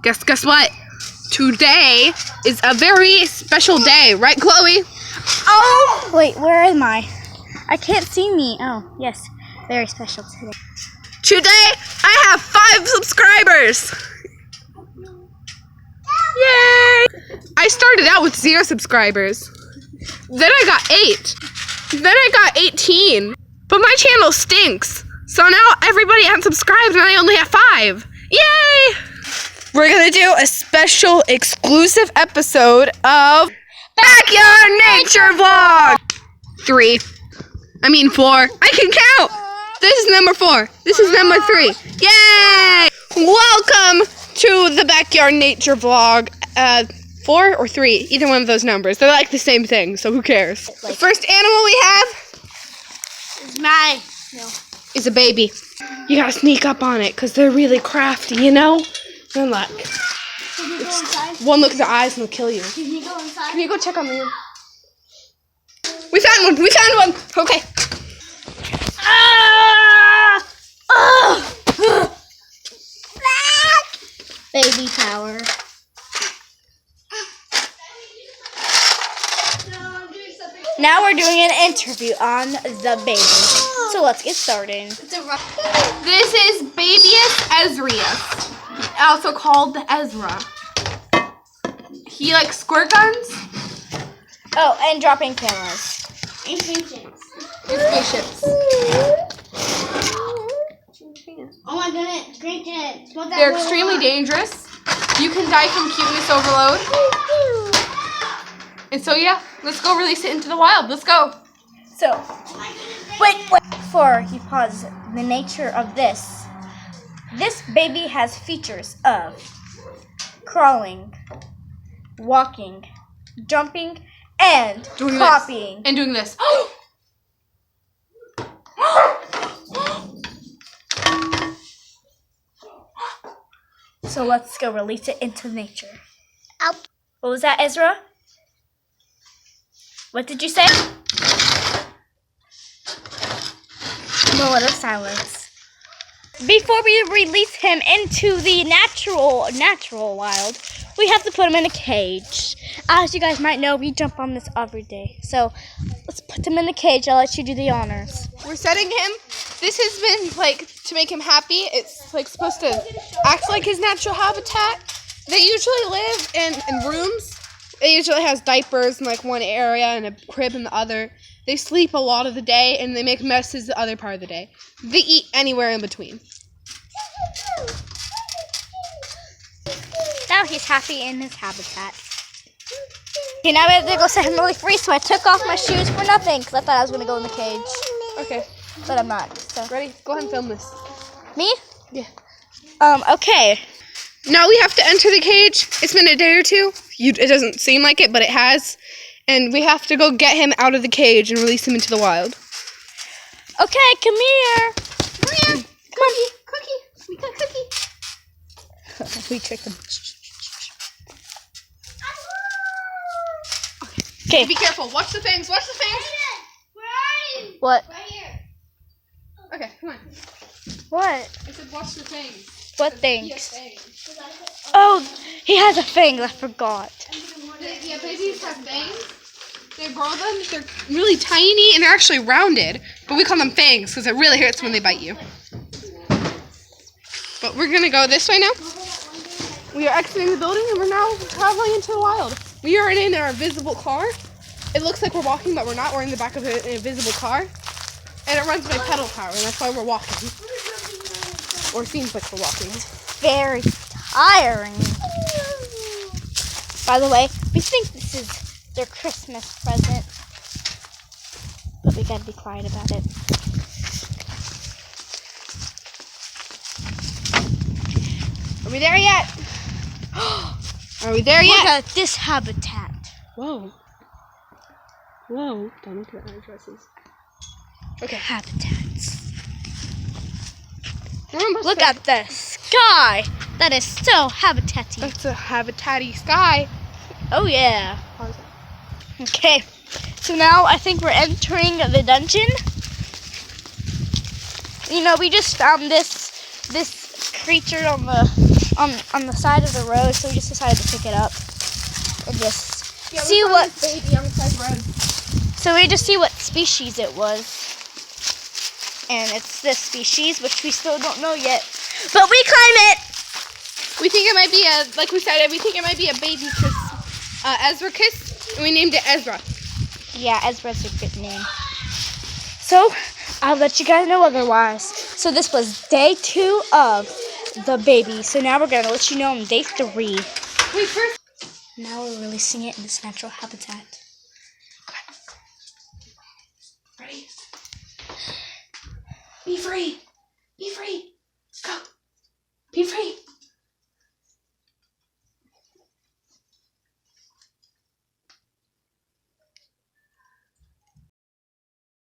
Guess what? Today is a very special day, right, Chloe? Oh! Wait, where am I? I can't see me. Oh, yes. Very special today. Today, I have 5 subscribers! Yay! I started out with 0 subscribers. Then I got 8. Then I got 18. But my channel stinks. So now everybody unsubscribed and I only have 5. Yay! We're gonna do a special exclusive episode of Backyard Nature Vlog! 4. I can count! This is number 4. This is number 3. Yay! Welcome to the Backyard Nature Vlog. 4 or 3, either one of those numbers. They're like the same thing, so who cares? The first animal we have is a baby. You gotta sneak up on it, because they're really crafty, you know? Good luck. One look at the eyes and they'll kill you. Can you go inside? Can you go check on them? We found one! We found one! Okay. Baby power. Now we're doing an interview on the baby. So let's get started. This is Babyus Ezrius, also called Ezra. He likes squirt guns Oh, and dropping cameras. and spaceships. Oh my goodness, great kids. They're extremely dangerous. You can die from cuteness overload. And so yeah, let's go release it into the wild. Let's go. So, wait. Before you pause, the nature of this baby has features of crawling, walking, jumping, and Doing hopping. And doing this. So let's go release it into nature. Ow. What was that, Ezra? What did you say? Moment of silence. Before we release him into the natural wild, we have to put him in a cage. As you guys might know, we jump on this every day. So let's put him in the cage. I'll let you do the honors. We're setting him. This has been to make him happy. It's supposed to act like his natural habitat. They usually live in rooms. It usually has diapers in one area and a crib in the other. They sleep a lot of the day and they make messes the other part of the day. They eat anywhere in between. Now he's happy in his habitat. Okay, now we have to go set him really free, so I took off my shoes for nothing because I thought I was going to go in the cage. Okay. But I'm not. So. Ready? Go ahead and film this. Me? Yeah. Okay. Now we have to enter the cage. It's been a day or 2. It doesn't seem like it, but it has. And we have to go get him out of the cage and release him into the wild. Okay, come here. Come here. Cookie. We got Cookie. We tricked him. Okay. Be careful. Watch the fangs. Watch the fangs. Where are you? What? Right here. Okay, come on. What? I said watch the fangs. What He things? has fangs. Oh, he has a fang. I forgot. Yeah, babies have fangs. They grow them. They're really tiny and they're actually rounded. But we call them fangs because it really hurts when they bite you. But we're going to go this way now. We are exiting the building and we're now traveling into the wild. We are in our invisible car. It looks like we're walking, but we're not. We're in the back of an invisible car. And it runs by pedal power, and that's why we're walking. Or it seems like we're walking. Very tiring. By the way, we think this is their Christmas present. But we gotta be quiet about it. Are we there yet? Are we there yet? Look at this habitat. Whoa. Whoa. Don't look at the addresses. Okay. Habitats. Look Look at the sky. That is so habitat-y. That's a habitat-y sky. Oh yeah. Okay. So now I think we're entering the dungeon. You know, we just found this creature on the on the side of the road, so we just decided to pick it up and just see what baby on the side of the road. So we just see what species it was. And it's this species, which we still don't know yet. But we claim it! We think it might be like we said, we think it might be a baby Ezracus, and we named it Ezra. Yeah, Ezra's a good name. So, I'll let you guys know otherwise. So this was day 2 of the baby. So now we're going to let you know on day 3. Wait, first. Now we're releasing it in its natural habitat. Ready? Be free. Be free. Go. Be free.